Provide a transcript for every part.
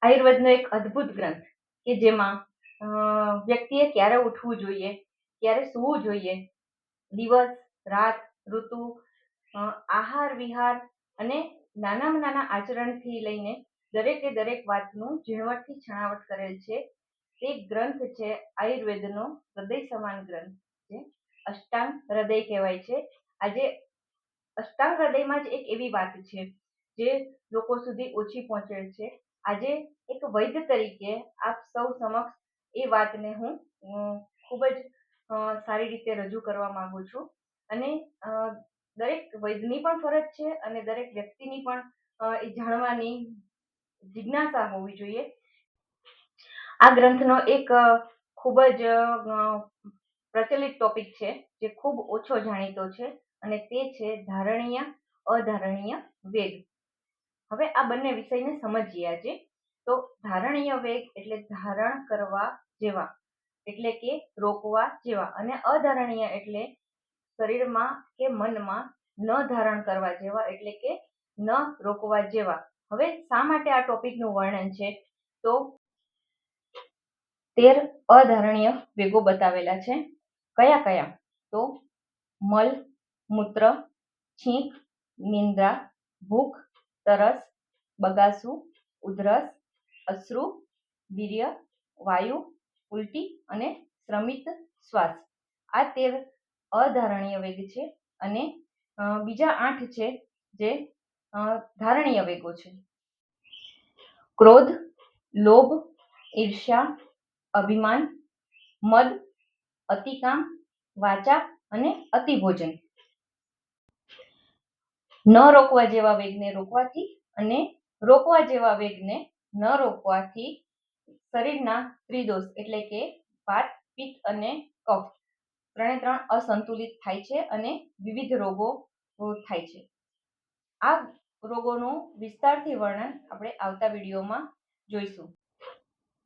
આયુર્વેદનો એક અદ્ભુત ગ્રંથ કે જેમાં વ્યક્તિએ ક્યારે ઉઠવું જોઈએ, ક્યારે સૂવું જોઈએ, દિવસ રાત ઋતુ, આહાર વિહાર અને નાનામાં નાના આચરણથી લઈને દરેકે દરેક વાતનું ઝીણવટથી છણાવટ કરેલ છે. તે ગ્રંથ છે આયુર્વેદનો હૃદય સમાન ગ્રંથ, જે અષ્ટાંગ હૃદય કહેવાય છે. આજે અષ્ટાંગ હૃદયમાં જ એક એવી વાત છે જે લોકો સુધી ઓછી પહોંચેલ છે. આજે એક વૈદ્ય તરીકે આપ સૌ સમક્ષ એ વાતને હું ખૂબ જ સારી રીતે રજૂ કરવા માંગુ છું. અને દરેક વૈદ્યની પણ ફરજ છે અને દરેક વ્યક્તિની પણ એ જાણવાની જિજ્ઞાસા હોવી જોઈએ. આ ગ્રંથનો એક ખૂબ જ પ્રચલિત ટોપિક છે જે ખૂબ ઓછો જાણીતો છે, અને તે છે ધારણીય અધારણીય વેગ. હવે આ બંને વિષયને સમજીએ આજે. તો ધારણીય વેગ એટલે ધારણ કરવા જેવા, એટલે કે રોકવા જેવા, અને અધારણીય એટલે શરીરમાં કે મનમાં ન ધારણ કરવા જેવા, એટલે કે ન રોકવા જેવા. હવે શા માટે આ ટોપિકનું વર્ણન છે? તો 13 અધારણીય વેગો બતાવેલા છે. કયા કયા? તો મલ, મૂત્ર, છીંક, નિંદ્રા, ભૂખ, તરસ, બગાસું, ઉધરસ, અશ્રુ, વીર્ય, વાયુ, ઉલટી અને શ્રમિત શ્વાસ. આ 13 અધારણીય વેગ છે. અને બીજા 8 છે જે ધારણીય વેગો છે. ક્રોધ, લોભ, ઈર્ષ્યા, અભિમાન, મદ, અતિકામ, વાચા અને અતિભોજન. ન રોકવા જેવા વેગને રોકવાથી અને રોકવા જેવા વેગને ન રોકવાથી શરીરના ત્રિદોષ એટલે કે વાત, પિત્ત અને કફ ત્રણે અસંતુલિત થાય છે અને વિવિધ રોગો થાય છે. આ રોગોનું વિસ્તારથી વર્ણન આપણે આવતા વિડીયોમાં જોઈશું.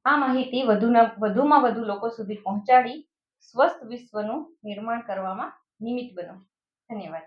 આ માહિતી વધુમાં વધુ લોકો સુધી પહોંચાડી સ્વસ્થ વિશ્વનું નિર્માણ કરવામાં નિમિત્ત બનો. ધન્યવાદ.